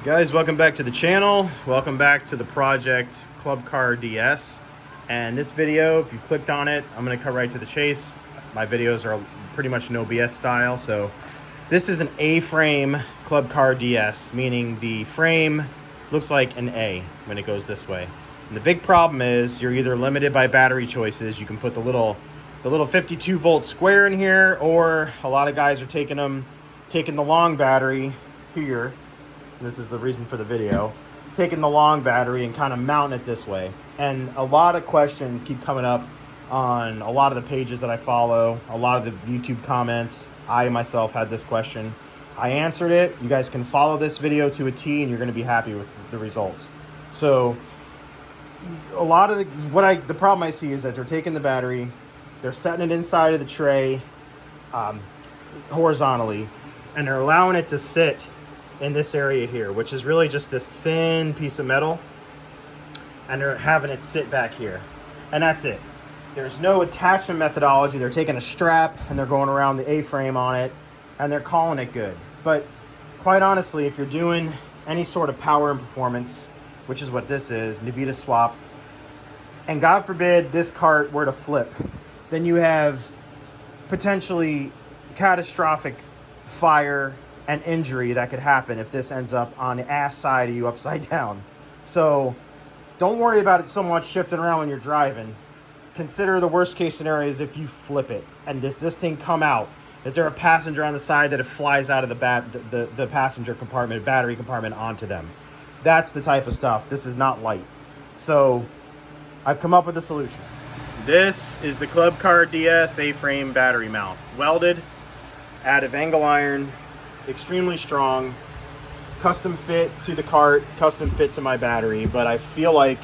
Guys, welcome back to the channel. Welcome back to the project Club Car DS. And this video, if you clicked on it, I'm going to cut right to the chase. My videos are pretty much no BS style. So this is an A-frame Club Car DS, meaning the frame looks like an A when it goes this way. And the big problem is you're either limited by battery choices. You can put the little 52 volt square in here, or a lot of guys are taking the long battery here. This is the reason for the video, taking the long battery and kind of mounting it this way. And a lot of questions keep coming up on a lot of the pages that I follow, a lot of the YouTube comments. I myself had this question. I answered it. You guys can follow this video to a T and you're going to be happy with the results. So a lot of the problem I see is that they're taking the battery, they're setting it inside of the tray horizontally, and they're allowing it to sit in this area here, which is really just this thin piece of metal, and they're having it sit back here, and that's it. There's no attachment methodology. They're taking a strap and they're going around the A-frame on it and they're calling it good. But quite honestly, if you're doing any sort of power and performance, which is what this is, Navita swap, and God forbid this cart were to flip, then you have potentially catastrophic fire and injury that could happen if this ends up on the ass side of you upside down. So don't worry about it so much shifting around when you're driving. Consider the worst case scenario is if you flip it and does this thing come out? Is there a passenger on the side that it flies out of the passenger compartment, battery compartment onto them? That's the type of stuff. This is not light. So I've come up with a solution. This is the Club Car DS A-frame battery mount. Welded, out of angle iron, extremely strong, custom fit to the cart, custom fit to my battery. But I feel like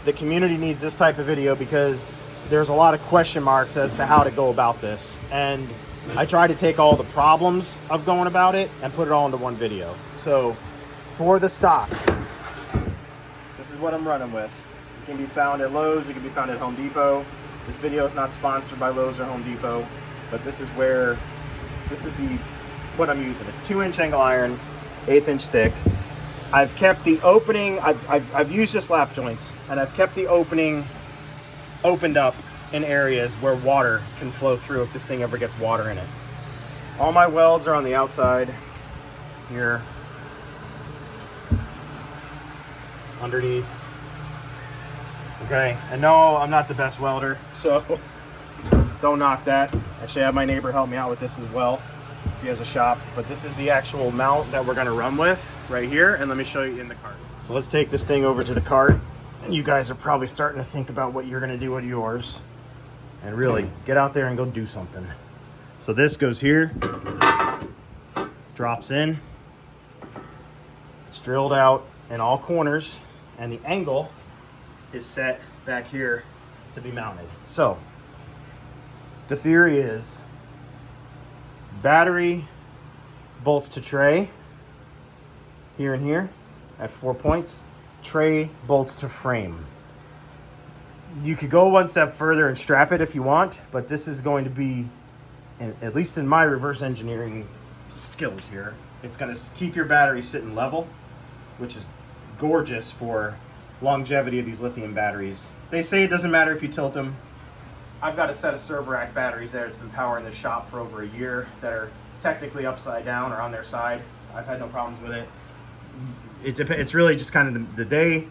the community needs this type of video because there's a lot of question marks as to how to go about this. And I try to take all the problems of going about it and put it all into one video. So for the stock, this is what I'm running with. It can be found at Lowe's, it can be found at Home Depot. This video is not sponsored by Lowe's or Home Depot, but this is what I'm using. It's 2-inch angle iron, 1/8-inch thick. I've kept the opening, I've used just lap joints, and I've kept the opening opened up in areas where water can flow through if this thing ever gets water in it. All my welds are on the outside here, underneath. Okay, and no, I'm not the best welder, so don't knock that. Actually, I have my neighbor help me out with this as well. He has a shop, but this is the actual mount that we're going to run with right here, and let me show you in the cart. So let's take this thing over to the cart, and you guys are probably starting to think about what you're going to do with yours, and really get out there and go do something. So this goes here, drops in, it's drilled out in all corners, and the angle is set back here to be mounted. So the theory is battery bolts to tray here and here at 4 points, tray bolts to frame. You could go one step further and strap it if you want, but this is going to be, at least in my reverse engineering skills here, it's going to keep your battery sitting level, which is gorgeous for longevity of these lithium batteries. They say it doesn't matter if you tilt them. I've got a set of server rack batteries there. It's been powering the shop for over a year that are technically upside down or on their side. I've had no problems with it. It's really just kind of the day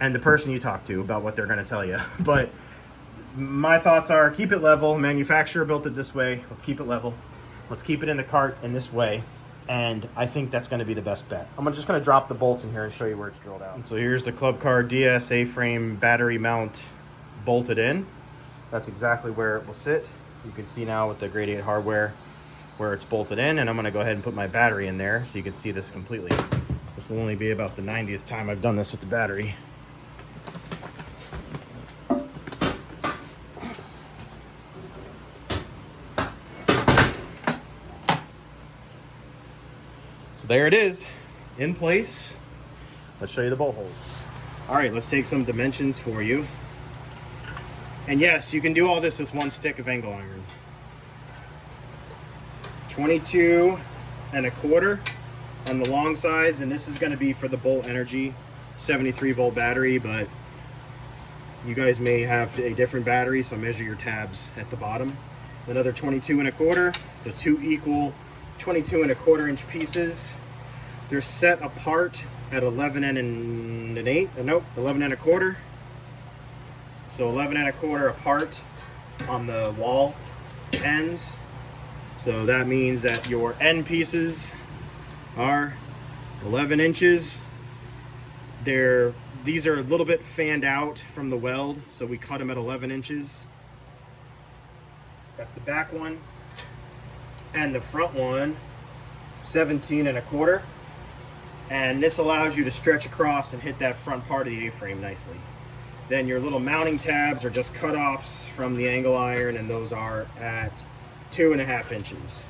and the person you talk to about what they're going to tell you. But my thoughts are keep it level. Manufacturer built it this way. Let's keep it level. Let's keep it in the cart in this way. And I think that's going to be the best bet. I'm just going to drop the bolts in here and show you where it's drilled out. So here's the Club Car DS A-frame battery mount bolted in. That's exactly where it will sit. You can see now with the grade 8 hardware where it's bolted in, and I'm gonna go ahead and put my battery in there so you can see this completely. This will only be about the 90th time I've done this with the battery. So there it is, in place. Let's show you the bolt holes. All right, let's take some dimensions for you. And yes, you can do all this with one stick of angle iron. 22 1/4 on the long sides, and this is going to be for the Bolt Energy 73 volt battery, but you guys may have a different battery, so measure your tabs at the bottom. Another 22 1/4, so 2 equal 22 1/4 inch pieces. They're set apart at 11 and an 8, nope, 11 1/4. So 11 1/4 apart on the wall ends. So that means that your end pieces are 11 inches. These are a little bit fanned out from the weld, so we cut them at 11 inches. That's the back one. And the front one, 17 1/4. And this allows you to stretch across and hit that front part of the A-frame nicely. Then your little mounting tabs are just cut-offs from the angle iron, and those are at 2.5 inches.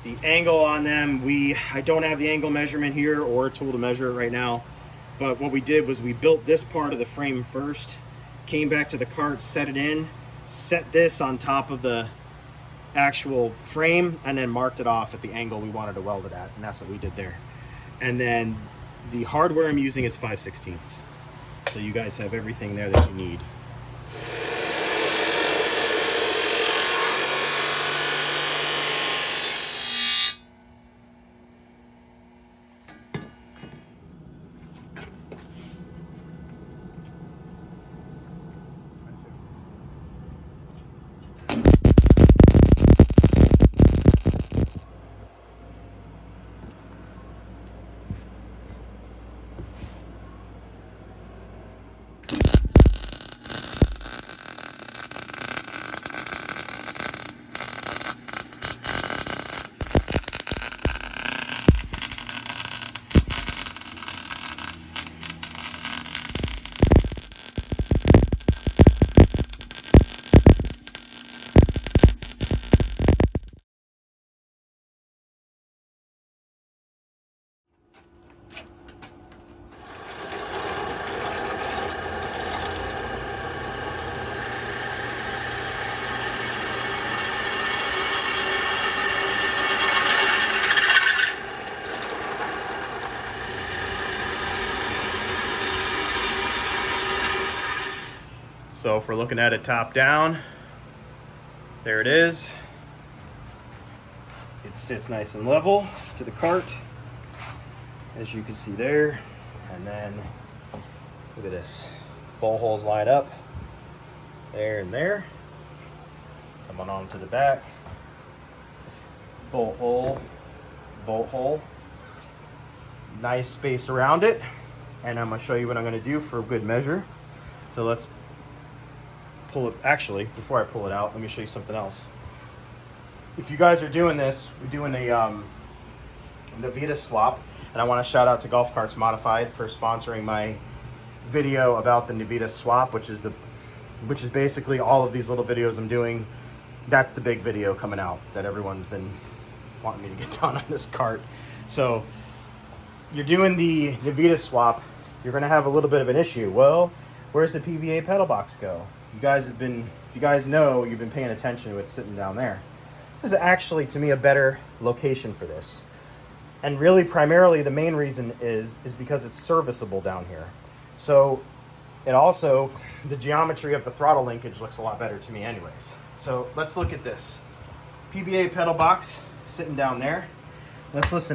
The angle on them, I don't have the angle measurement here or a tool to measure it right now, but what we did was we built this part of the frame first, came back to the cart, set it in, set this on top of the actual frame, and then marked it off at the angle we wanted to weld it at, and that's what we did there. And then the hardware I'm using is 5/16. So you guys have everything there that you need. So if we're looking at it top down, there it is. It sits nice and level to the cart, as you can see there. And then look at this, bolt holes line up there and there. Coming on to the back, bolt hole, nice space around it. And I'm gonna show you what I'm gonna do for good measure. So let's pull it. Actually, before I pull it out, let me show you something else. If you guys are doing this, we're doing a Navita swap, and I want to shout out to Golf Carts Modified for sponsoring my video about the Navita swap, which is basically all of these little videos I'm doing. That's the big video coming out that everyone's been wanting me to get done on this cart. So you're doing the Navita swap, you're going to have a little bit of an issue. Well, where's the PB8 pedal box go? If you guys know, you've been paying attention to it sitting down there. This is actually, to me, a better location for this. And really, primarily, the main reason is because it's serviceable down here. So, it also, the geometry of the throttle linkage looks a lot better to me anyways. So, let's look at this. PB8 pedal box sitting down there. Let's get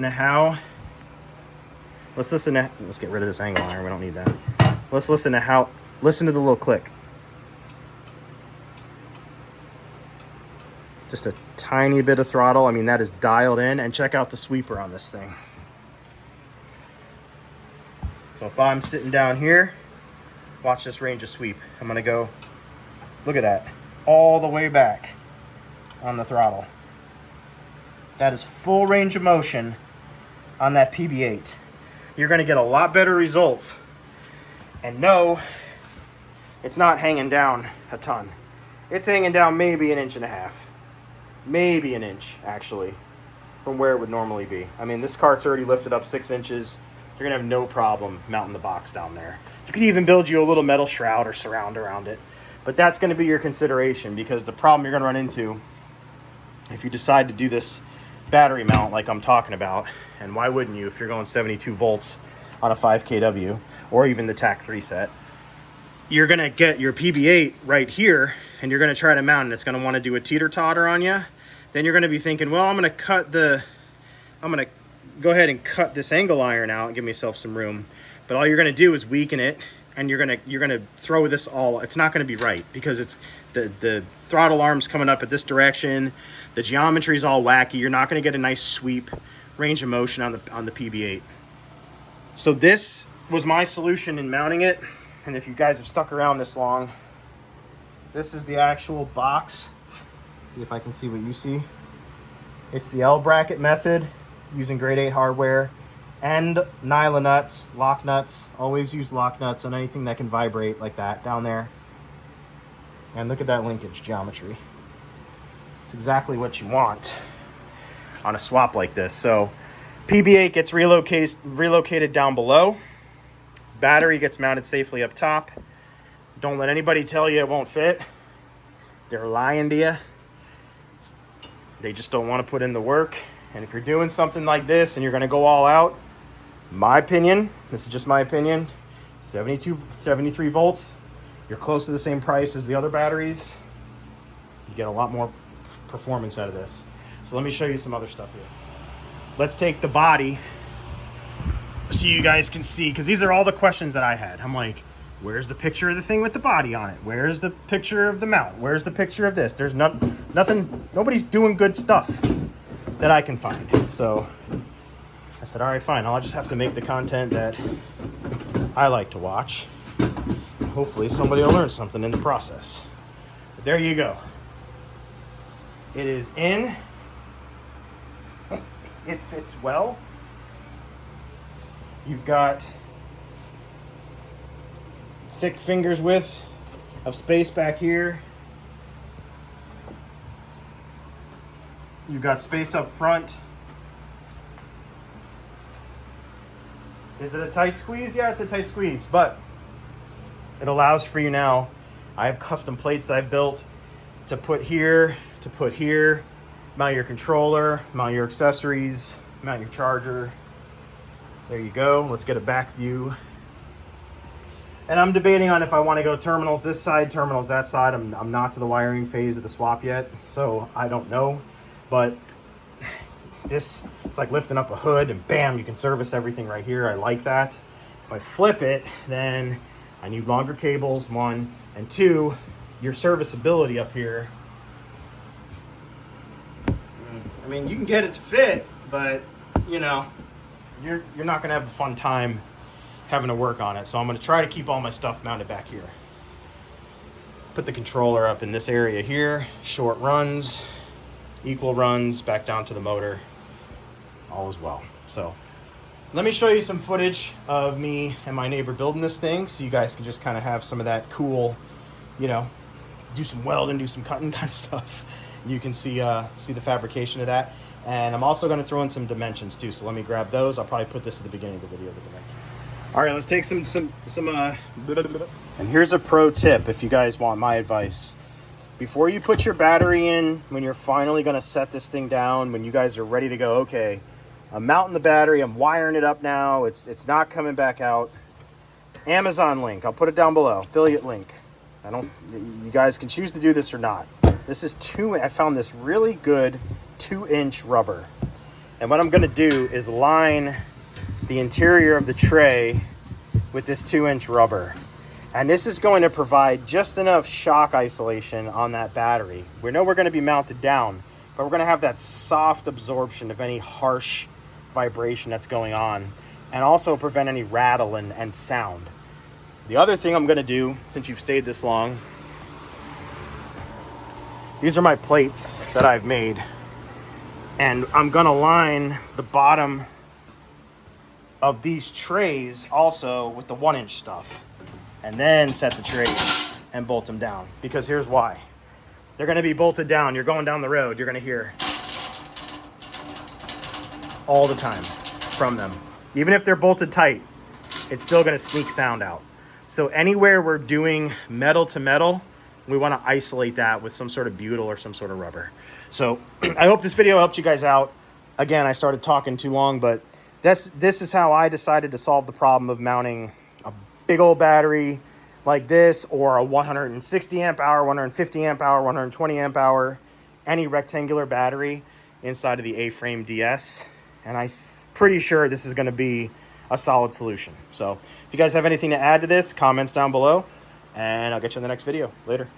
rid of this angle iron, we don't need that. Listen to the little click. Just a tiny bit of throttle. I mean, that is dialed in. And check out the sweeper on this thing. So if I'm sitting down here, watch this range of sweep. I'm gonna go, look at that, all the way back on the throttle. That is full range of motion on that PB8. You're gonna get a lot better results. And no, it's not hanging down a ton. It's hanging down maybe 1.5 inches. Maybe an inch, actually, from where it would normally be. I mean, this cart's already lifted up 6 inches. You're going to have no problem mounting the box down there. You could even build you a little metal shroud or surround around it. But that's going to be your consideration, because the problem you're going to run into if you decide to do this battery mount like I'm talking about. And why wouldn't you if you're going 72 volts on a 5 kW or even the TAC3 set? You're going to get your PB8 right here and you're going to try to mount it. It's going to want to do a teeter-totter on you. Then you're going to be thinking, well, I'm going to go ahead and cut this angle iron out and give myself some room. But all you're going to do is weaken it, and you're going to throw this all. It's not going to be right because it's the throttle arm's coming up at this direction. The geometry is all wacky. You're not going to get a nice sweep range of motion on the PB8. So this was my solution in mounting it. And if you guys have stuck around this long, this is the actual box. See if I can see what you see. It's the L bracket method using grade 8 hardware and nylon nuts, lock nuts. Always use lock nuts on anything that can vibrate like that down there. And look at that linkage geometry. It's exactly what you want on a swap like this. So PB8 gets relocated down below. Battery gets mounted safely up top. Don't let anybody tell you it won't fit. They're lying to you. They just don't want to put in the work. And if you're doing something like this and you're going to go all out, my opinion, this is just my opinion, 73 volts, you're close to the same price as the other batteries. You get a lot more performance out of this. So let me show you some other stuff here. Let's take the body so you guys can see, because these are all the questions that I had. I'm like, where's the picture of the thing with the body on it? Where's the picture of the mount? Where's the picture of this? There's nobody's doing good stuff that I can find. So I said, all right, fine. I'll just have to make the content that I like to watch. Hopefully somebody will learn something in the process. But there you go. It is in. It fits well. You've got thick fingers width of space back here. You've got space up front. Is it a tight squeeze? Yeah, it's a tight squeeze, but it allows for you now. I have custom plates I've built to put here, mount your controller, mount your accessories, mount your charger. There you go. Let's get a back view. And I'm debating on if I want to go terminals this side, terminals that side. I'm not to the wiring phase of the swap yet, so I don't know. But this, it's like lifting up a hood and bam, you can service everything right here. I like that. If I flip it, then I need longer cables, one, and two, your serviceability up here. I mean, you can get it to fit, but you know, you're not gonna have a fun time having to work on it. So I'm gonna try to keep all my stuff mounted back here. Put the controller up in this area here, short runs, equal runs, back down to the motor, all is well. So let me show you some footage of me and my neighbor building this thing so you guys can just kind of have some of that cool, you know, do some welding, do some cutting kind of stuff. You can see the fabrication of that. And I'm also going to throw in some dimensions too. So let me grab those. I'll probably put this at the beginning of the video. All right, let's take some and here's a pro tip if you guys want my advice. Before you put your battery in, when you're finally going to set this thing down, when you guys are ready to go, okay, I'm mounting the battery, I'm wiring it up now, it's not coming back out. Amazon link, I'll put it down below, affiliate link. You guys can choose to do this or not. This is I found this really good 2-inch rubber. And what I'm gonna do is line the interior of the tray with this 2-inch rubber. And this is going to provide just enough shock isolation on that battery. We know we're gonna be mounted down, but we're gonna have that soft absorption of any harsh vibration that's going on, and also prevent any rattle and sound. The other thing I'm gonna do, since you've stayed this long, these are my plates that I've made, and I'm gonna line the bottom of these trays also with the 1-inch stuff, and then set the trays and bolt them down, because here's why. They're gonna be bolted down. You're going down the road, you're gonna hear all the time from them. Even if they're bolted tight, it's still gonna sneak sound out. So anywhere we're doing metal to metal, we wanna isolate that with some sort of butyl or some sort of rubber. So I hope this video helped you guys out. Again, I started talking too long, but this is how I decided to solve the problem of mounting a big old battery like this, or a 160 amp hour, 150 amp hour, 120 amp hour, any rectangular battery inside of the A-frame DS. And I'm pretty sure this is going to be a solid solution. So if you guys have anything to add to this, comments down below, and I'll get you in the next video. Later.